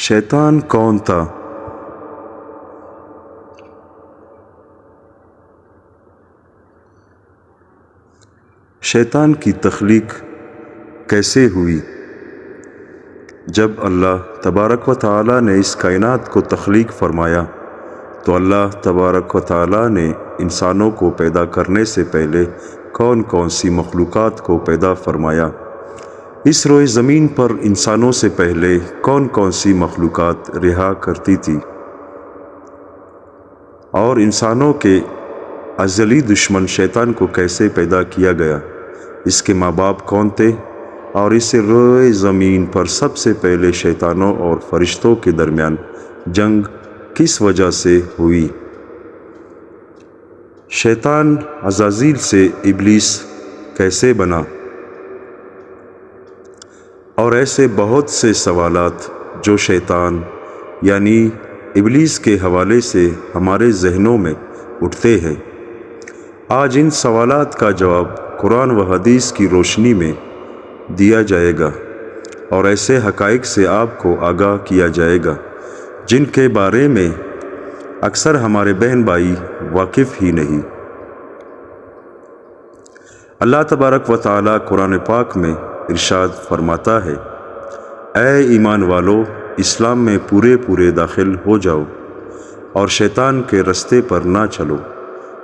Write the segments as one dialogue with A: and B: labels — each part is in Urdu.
A: شیطان کون تھا؟ شیطان کی تخلیق کیسے ہوئی؟ جب اللہ تبارک و تعالیٰ نے اس کائنات کو تخلیق فرمایا تو اللہ تبارک و تعالیٰ نے انسانوں کو پیدا کرنے سے پہلے کون کون سی مخلوقات کو پیدا فرمایا؟ اس روئے زمین پر انسانوں سے پہلے کون کون سی مخلوقات رہا کرتی تھی؟ اور انسانوں کے ازلی دشمن شیطان کو کیسے پیدا کیا گیا؟ اس کے ماں باپ کون تھے؟ اور اس روئے زمین پر سب سے پہلے شیطانوں اور فرشتوں کے درمیان جنگ کس وجہ سے ہوئی؟ شیطان عزازیل سے ابلیس کیسے بنا؟ اور ایسے بہت سے سوالات جو شیطان یعنی ابلیس کے حوالے سے ہمارے ذہنوں میں اٹھتے ہیں، آج ان سوالات کا جواب قرآن و حدیث کی روشنی میں دیا جائے گا اور ایسے حقائق سے آپ کو آگاہ کیا جائے گا جن کے بارے میں اکثر ہمارے بہن بھائی واقف ہی نہیں۔ اللہ تبارک و تعالیٰ قرآن پاک میں ارشاد فرماتا ہے، اے ایمان والو، اسلام میں پورے داخل ہو جاؤ اور شیطان کے رستے پر نہ چلو،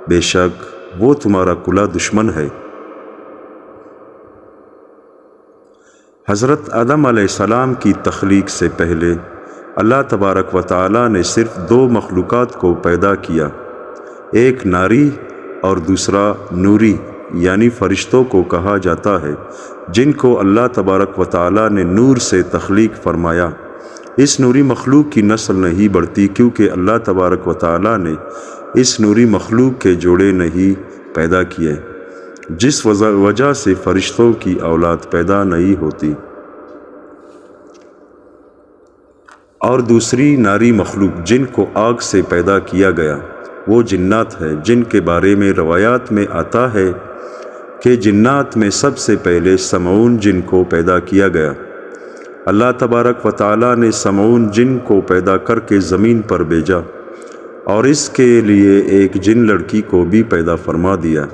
A: بے شک وہ تمہارا کھلا دشمن ہے۔ حضرت آدم علیہ السلام کی تخلیق سے پہلے اللہ تبارک و تعالیٰ نے صرف دو مخلوقات کو پیدا کیا، ایک ناری اور دوسرا نوری یعنی فرشتوں کو کہا جاتا ہے، جن کو اللہ تبارک و تعالیٰ نے نور سے تخلیق فرمایا۔ اس نوری مخلوق کی نسل نہیں بڑھتی کیونکہ اللہ تبارک و تعالیٰ نے اس نوری مخلوق کے جوڑے نہیں پیدا کیے، جس وجہ سے فرشتوں کی اولاد پیدا نہیں ہوتی۔ اور دوسری ناری مخلوق جن کو آگ سے پیدا کیا گیا وہ جنات ہے، جن کے بارے میں روایات میں آتا ہے کہ جنات میں سب سے پہلے سمعون جن کو پیدا کیا گیا۔ اللہ تبارک و تعالیٰ نے سمعون جن کو پیدا کر کے زمین پر بھیجا اور اس کے لیے ایک جن لڑکی کو بھی پیدا فرما دیا۔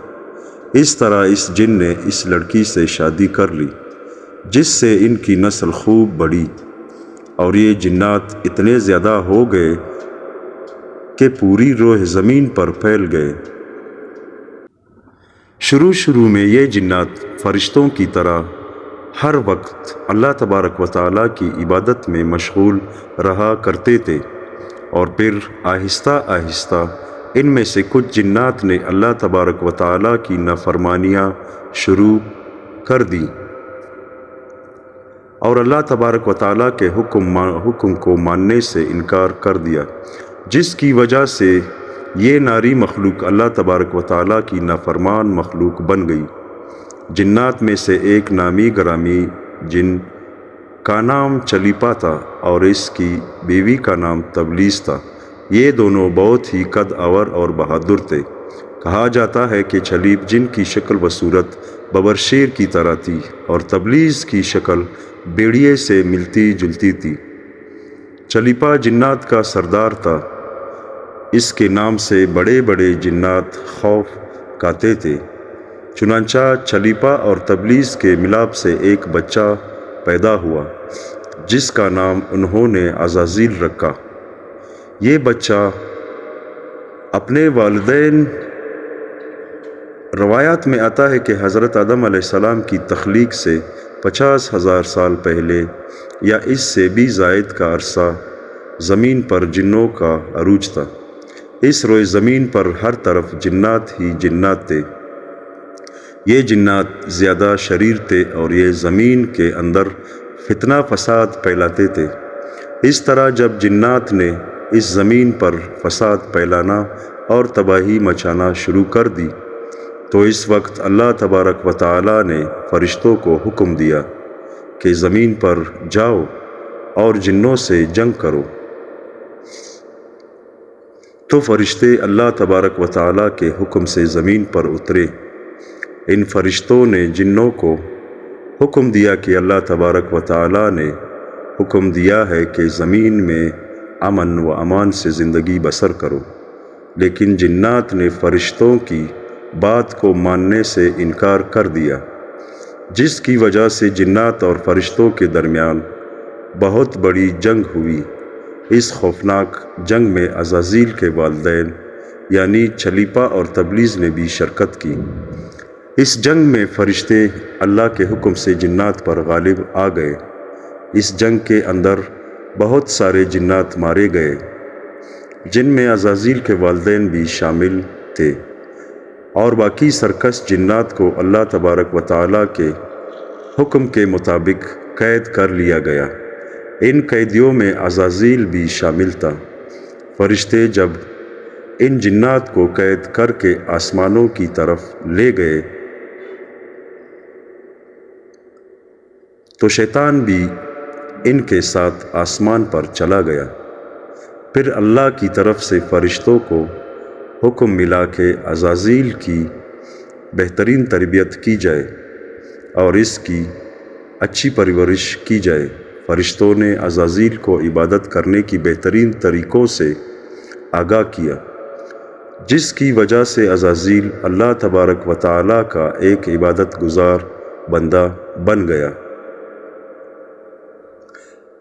A: اس طرح اس جن نے اس لڑکی سے شادی کر لی جس سے ان کی نسل خوب بڑھی اور یہ جنات اتنے زیادہ ہو گئے کہ پوری روح زمین پر پھیل گئے۔ شروع میں یہ جنات فرشتوں کی طرح ہر وقت اللہ تبارک و تعالیٰ کی عبادت میں مشغول رہا کرتے تھے، اور پھر آہستہ آہستہ ان میں سے کچھ جنات نے اللہ تبارک و تعالیٰ کی نافرمانیاں شروع کر دی اور اللہ تبارک و تعالیٰ کے حکم کو ماننے سے انکار کر دیا، جس کی وجہ سے یہ ناری مخلوق اللہ تبارک و تعالیٰ کی نافرمان مخلوق بن گئی۔ جنات میں سے ایک نامی گرامی جن کا نام چلیپا تھا اور اس کی بیوی کا نام تبلیس تھا۔ یہ دونوں بہت ہی قد آور اور بہادر تھے۔ کہا جاتا ہے کہ چلیپ جن کی شکل و صورت ببرشیر کی طرح تھی اور تبلیس کی شکل بھیڑیے سے ملتی جلتی تھی۔ چلیپا جنات کا سردار تھا، اس کے نام سے بڑے جنات خوف کھاتے تھے۔ چنانچہ چلیپا اور تبلیس کے ملاپ سے ایک بچہ پیدا ہوا جس کا نام انہوں نے عزازیل رکھا۔ یہ بچہ اپنے والدین، روایات میں آتا ہے کہ حضرت آدم علیہ السلام کی تخلیق سے 50,000 سال پہلے یا اس سے بھی زائد کا عرصہ زمین پر جنوں کا عروج تھا۔ اس روئے زمین پر ہر طرف جنات ہی جنات تھے۔ یہ جنات زیادہ شریر تھے اور یہ زمین کے اندر فتنہ فساد پھیلاتے تھے۔ اس طرح جب جنات نے اس زمین پر فساد پھیلانا اور تباہی مچانا شروع کر دی تو اس وقت اللہ تبارک و تعالیٰ نے فرشتوں کو حکم دیا کہ زمین پر جاؤ اور جنوں سے جنگ کرو۔ تو فرشتے اللہ تبارک و تعالیٰ کے حکم سے زمین پر اترے۔ ان فرشتوں نے جنوں کو حکم دیا کہ اللہ تبارک و تعالیٰ نے حکم دیا ہے کہ زمین میں امن و امان سے زندگی بسر کرو، لیکن جنات نے فرشتوں کی بات کو ماننے سے انکار کر دیا، جس کی وجہ سے جنات اور فرشتوں کے درمیان بہت بڑی جنگ ہوئی۔ اس خوفناک جنگ میں عزازیل کے والدین یعنی چلیپا اور تبلیغ نے بھی شرکت کی۔ اس جنگ میں فرشتے اللہ کے حکم سے جنات پر غالب آ گئے۔ اس جنگ کے اندر بہت سارے جنات مارے گئے، جن میں عزازیل کے والدین بھی شامل تھے، اور باقی سرکش جنات کو اللہ تبارک و تعالیٰ کے حکم کے مطابق قید کر لیا گیا۔ ان قیدیوں میں عزازیل بھی شامل تھا۔ فرشتے جب ان جنات کو قید کر کے آسمانوں کی طرف لے گئے تو شیطان بھی ان کے ساتھ آسمان پر چلا گیا۔ پھر اللہ کی طرف سے فرشتوں کو حکم ملا کہ عزازیل کی بہترین تربیت کی جائے اور اس کی اچھی پرورش کی جائے۔ فرشتوں نے عزازیل کو عبادت کرنے کی بہترین طریقوں سے آگاہ کیا، جس کی وجہ سے عزازیل اللہ تبارک و تعالیٰ کا ایک عبادت گزار بندہ بن گیا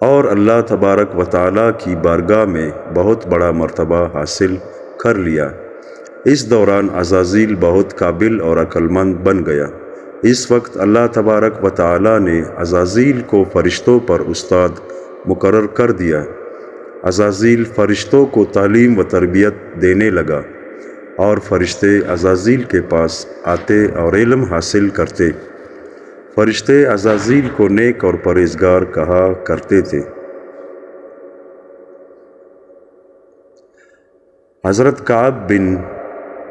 A: اور اللہ تبارک و تعالیٰ کی بارگاہ میں بہت بڑا مرتبہ حاصل کر لیا۔ اس دوران عزازیل بہت قابل اور عقل مند بن گیا۔ اس وقت اللہ تبارک و تعالیٰ نے عزازیل کو فرشتوں پر استاد مقرر کر دیا۔ عزازیل فرشتوں کو تعلیم و تربیت دینے لگا اور فرشتے عزازیل کے پاس آتے اور علم حاصل کرتے۔ فرشتے عزازیل کو نیک اور پرہیزگار کہا کرتے تھے۔ حضرت کعب بن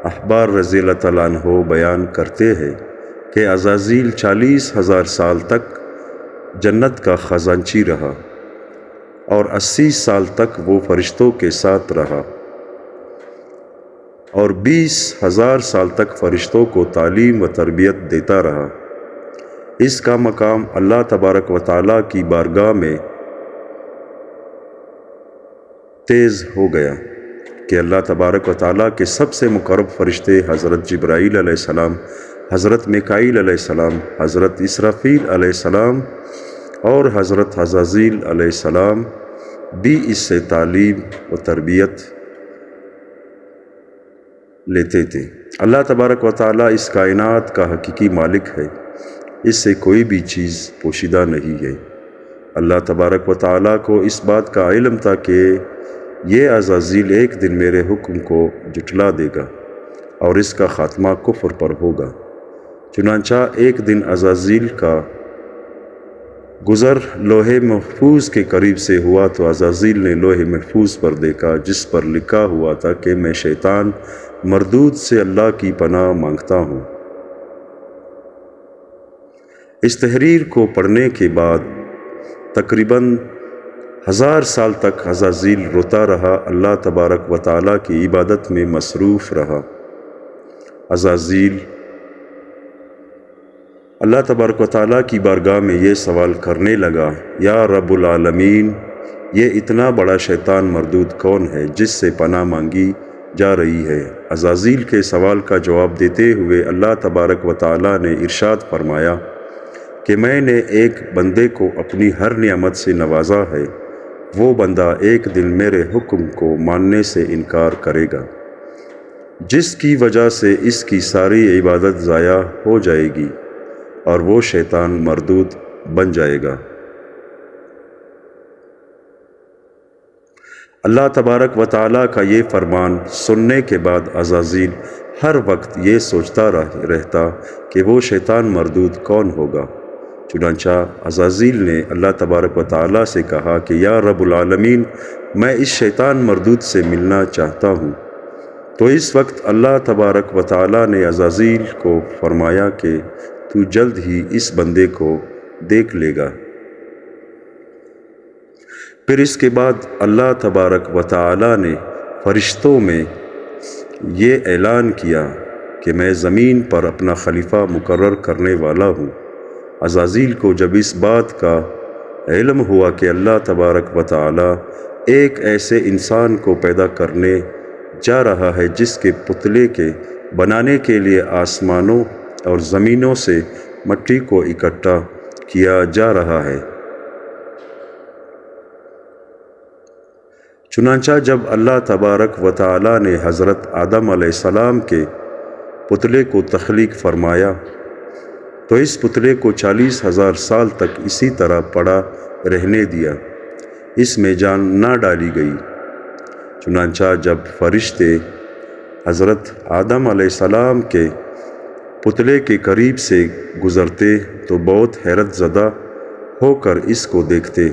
A: احبار رضی اللہ تعالیٰ عنہ بیان کرتے ہیں کہ عزازیل 40,000 سال تک جنت کا خزانچی رہا اور 80 سال تک وہ فرشتوں کے ساتھ رہا اور 20,000 سال تک فرشتوں کو تعلیم و تربیت دیتا رہا۔ اس کا مقام اللہ تبارک و تعالیٰ کی بارگاہ میں تیز ہو گیا کہ اللہ تبارک و تعالیٰ کے سب سے مقرب فرشتے حضرت جبرائیل علیہ السلام، حضرت میکائیل علیہ السلام، حضرت اسرافیل علیہ السلام اور حضرت عزازیل علیہ السلام بھی اس سے تعلیم و تربیت لیتے تھے۔ اللہ تبارک و تعالیٰ اس کائنات کا حقیقی مالک ہے، اس سے کوئی بھی چیز پوشیدہ نہیں ہے۔ اللہ تبارک و تعالیٰ کو اس بات کا علم تھا کہ یہ عزازیل ایک دن میرے حکم کو جھٹلا دے گا اور اس کا خاتمہ کفر پر ہوگا۔ چنانچہ ایک دن عزازیل کا گزر لوح محفوظ کے قریب سے ہوا تو عزازیل نے لوح محفوظ پر دیکھا جس پر لکھا ہوا تھا کہ میں شیطان مردود سے اللہ کی پناہ مانگتا ہوں۔ اس تحریر کو پڑھنے کے بعد تقریباً 1000 سال تک عزازیل روتا رہا، اللہ تبارک و تعالیٰ کی عبادت میں مصروف رہا۔ عزازیل اللہ تبارک و تعالیٰ کی بارگاہ میں یہ سوال کرنے لگا، یا رب العالمین، یہ اتنا بڑا شیطان مردود کون ہے جس سے پناہ مانگی جا رہی ہے؟ عزازیل کے سوال کا جواب دیتے ہوئے اللہ تبارک و تعالیٰ نے ارشاد فرمایا کہ میں نے ایک بندے کو اپنی ہر نعمت سے نوازا ہے، وہ بندہ ایک دن میرے حکم کو ماننے سے انکار کرے گا، جس کی وجہ سے اس کی ساری عبادت ضائع ہو جائے گی اور وہ شیطان مردود بن جائے گا۔ اللہ تبارک و تعالیٰ کا یہ فرمان سننے کے بعد عزازیل ہر وقت یہ سوچتا رہتا کہ وہ شیطان مردود کون ہوگا۔ چنانچہ عزازیل نے اللہ تبارک و تعالیٰ سے کہا کہ یا رب العالمین، میں اس شیطان مردود سے ملنا چاہتا ہوں۔ تو اس وقت اللہ تبارک و تعالیٰ نے عزازیل کو فرمایا کہ تو جلد ہی اس بندے کو دیکھ لے گا۔ پھر اس کے بعد اللہ تبارک و تعالیٰ نے فرشتوں میں یہ اعلان کیا کہ میں زمین پر اپنا خلیفہ مقرر کرنے والا ہوں۔ عزازیل کو جب اس بات کا علم ہوا کہ اللہ تبارک و تعالی ایک ایسے انسان کو پیدا کرنے جا رہا ہے جس کے پتلے کے بنانے کے لیے آسمانوں اور زمینوں سے مٹی کو اکٹھا کیا جا رہا ہے۔ چنانچہ جب اللہ تبارک و تعالی نے حضرت آدم علیہ السلام کے پتلے کو تخلیق فرمایا تو اس پتلے کو 40,000 سال تک اسی طرح پڑا رہنے دیا، اس میں جان نہ ڈالی گئی۔ چنانچہ جب فرشتے حضرت آدم علیہ السلام کے پتلے کے قریب سے گزرتے تو بہت حیرت زدہ ہو کر اس کو دیکھتے،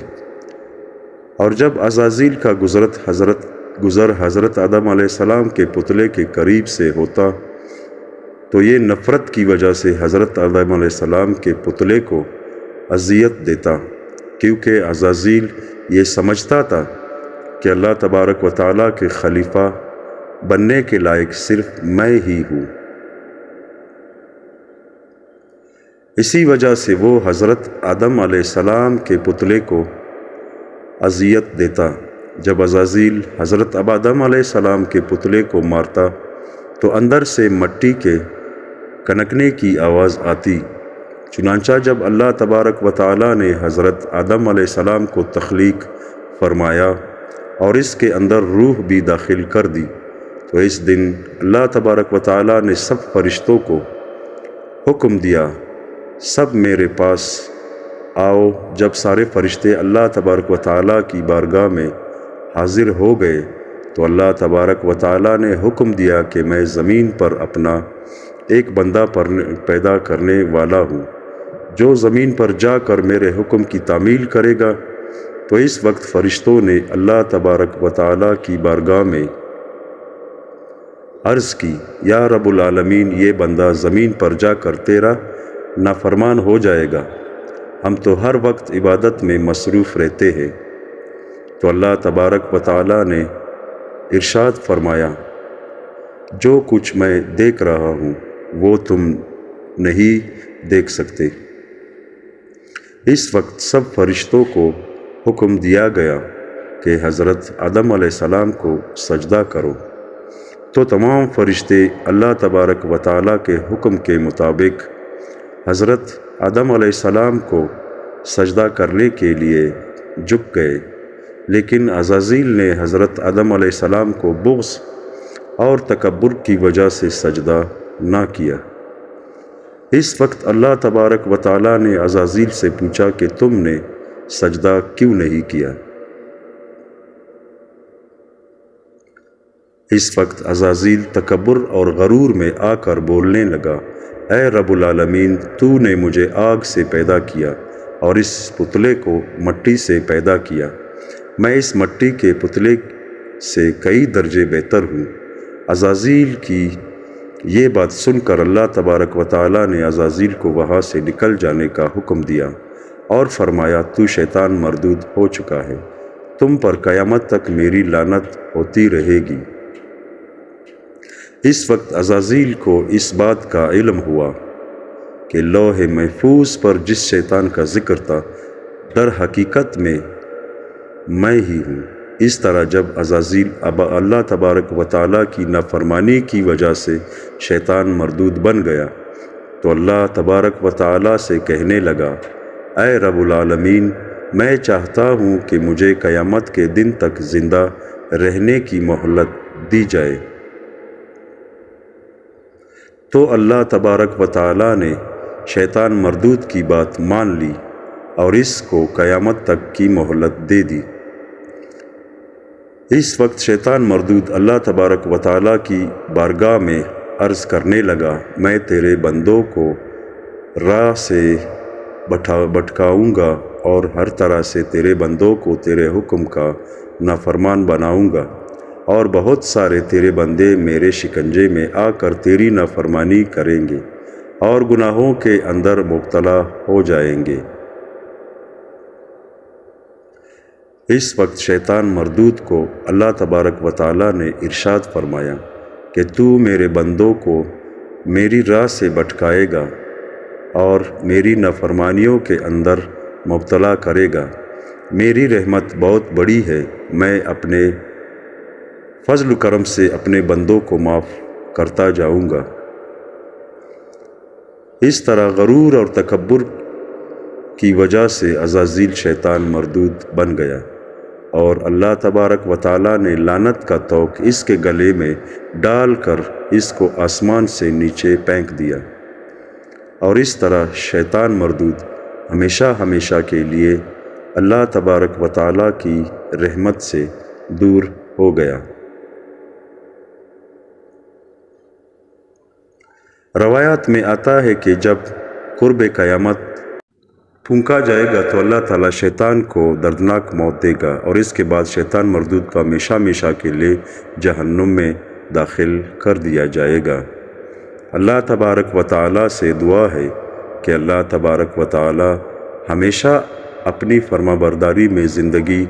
A: اور جب عزازیل کا گزر حضرت آدم علیہ السلام کے پتلے کے قریب سے ہوتا تو یہ نفرت کی وجہ سے حضرت آدم علیہ السلام کے پتلے کو اذیت دیتا، کیونکہ عزازیل یہ سمجھتا تھا کہ اللہ تبارک و تعالیٰ کے خلیفہ بننے کے لائق صرف میں ہی ہوں۔ اسی وجہ سے وہ حضرت آدم علیہ السلام کے پتلے کو اذیت دیتا۔ جب عزازیل حضرت آدم علیہ السلام کے پتلے کو مارتا تو اندر سے مٹی کے کھنکنے کی آواز آتی۔ چنانچہ جب اللہ تبارک و تعالیٰ نے حضرت آدم علیہ السلام کو تخلیق فرمایا اور اس کے اندر روح بھی داخل کر دی تو اس دن اللہ تبارک و تعالیٰ نے سب فرشتوں کو حکم دیا، سب میرے پاس آؤ۔ جب سارے فرشتے اللہ تبارک و تعالیٰ کی بارگاہ میں حاضر ہو گئے تو اللہ تبارک و تعالیٰ نے حکم دیا کہ میں زمین پر اپنا ایک بندہ پیدا کرنے والا ہوں جو زمین پر جا کر میرے حکم کی تعمیل کرے گا۔ تو اس وقت فرشتوں نے اللہ تبارک و تعالیٰ کی بارگاہ میں عرض کی، یا رب العالمین، یہ بندہ زمین پر جا کر تیرا نافرمان ہو جائے گا، ہم تو ہر وقت عبادت میں مصروف رہتے ہیں۔ تو اللہ تبارک و تعالیٰ نے ارشاد فرمایا، جو کچھ میں دیکھ رہا ہوں وہ تم نہیں دیکھ سکتے۔ اس وقت سب فرشتوں کو حکم دیا گیا کہ حضرت آدم علیہ السلام کو سجدہ کرو، تو تمام فرشتے اللہ تبارک و تعالیٰ کے حکم کے مطابق حضرت آدم علیہ السلام کو سجدہ کرنے کے لیے جھک گئے، لیکن عزازیل نے حضرت آدم علیہ السلام کو بغض اور تکبر کی وجہ سے سجدہ نہ کیا۔ اس وقت اللہ تبارک و تعالیٰ نے عزازیل سے پوچھا کہ تم نے سجدہ کیوں نہیں کیا؟ اس وقت عزازیل تکبر اور غرور میں آ کر بولنے لگا، اے رب العالمین، تو نے مجھے آگ سے پیدا کیا اور اس پتلے کو مٹی سے پیدا کیا، میں اس مٹی کے پتلے سے کئی درجے بہتر ہوں۔ عزازیل کی یہ بات سن کر اللہ تبارک و تعالیٰ نے عزازیل کو وہاں سے نکل جانے کا حکم دیا اور فرمایا، تو شیطان مردود ہو چکا ہے، تم پر قیامت تک میری لعنت ہوتی رہے گی۔ اس وقت عزازیل کو اس بات کا علم ہوا کہ لوح محفوظ پر جس شیطان کا ذکر تھا در حقیقت میں ہی ہوں۔ اس طرح جب عزازیل اللہ تبارک و تعالیٰ کی نافرمانی کی وجہ سے شیطان مردود بن گیا تو اللہ تبارک و تعالیٰ سے کہنے لگا، اے رب العالمین، میں چاہتا ہوں کہ مجھے قیامت کے دن تک زندہ رہنے کی مہلت دی جائے۔ تو اللہ تبارک و تعالیٰ نے شیطان مردود کی بات مان لی اور اس کو قیامت تک کی مہلت دے دی۔ اس وقت شیطان مردود اللہ تبارک و تعالیٰ کی بارگاہ میں عرض کرنے لگا، میں تیرے بندوں کو راہ سے بھٹکاؤں گا اور ہر طرح سے تیرے بندوں کو تیرے حکم کا نافرمان بناؤں گا، اور بہت سارے تیرے بندے میرے شکنجے میں آ کر تیری نافرمانی کریں گے اور گناہوں کے اندر مبتلا ہو جائیں گے۔ اس وقت شیطان مردود کو اللہ تبارک و تعالیٰ نے ارشاد فرمایا کہ تو میرے بندوں کو میری راہ سے بھٹکائے گا اور میری نافرمانیوں کے اندر مبتلا کرے گا، میری رحمت بہت بڑی ہے، میں اپنے فضل و کرم سے اپنے بندوں کو معاف کرتا جاؤں گا۔ اس طرح غرور اور تکبر کی وجہ سے عزازیل شیطان مردود بن گیا، اور اللہ تبارک و تعالیٰ نے لعنت کا طوق اس کے گلے میں ڈال کر اس کو آسمان سے نیچے پھینک دیا، اور اس طرح شیطان مردود ہمیشہ ہمیشہ کے لیے اللہ تبارک و تعالیٰ کی رحمت سے دور ہو گیا۔ روایات میں آتا ہے کہ جب قرب قیامت پھونکا جائے گا تو اللہ تعالیٰ شیطان کو دردناک موت دے گا، اور اس کے بعد شیطان مردود کو ہمیشہ ہمیشہ کے لیے جہنم میں داخل کر دیا جائے گا۔ اللہ تبارک و تعالیٰ سے دعا ہے کہ اللہ تبارک و تعالیٰ ہمیشہ اپنی فرما برداری میں زندگی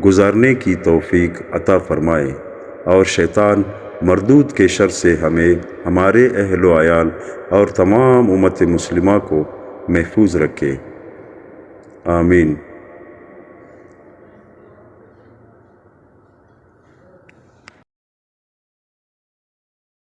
A: گزارنے کی توفیق عطا فرمائے، اور شیطان مردود کے شر سے ہمیں، ہمارے اہل و عیال اور تمام امت مسلمہ کو محفوظ رکھے۔ آمین۔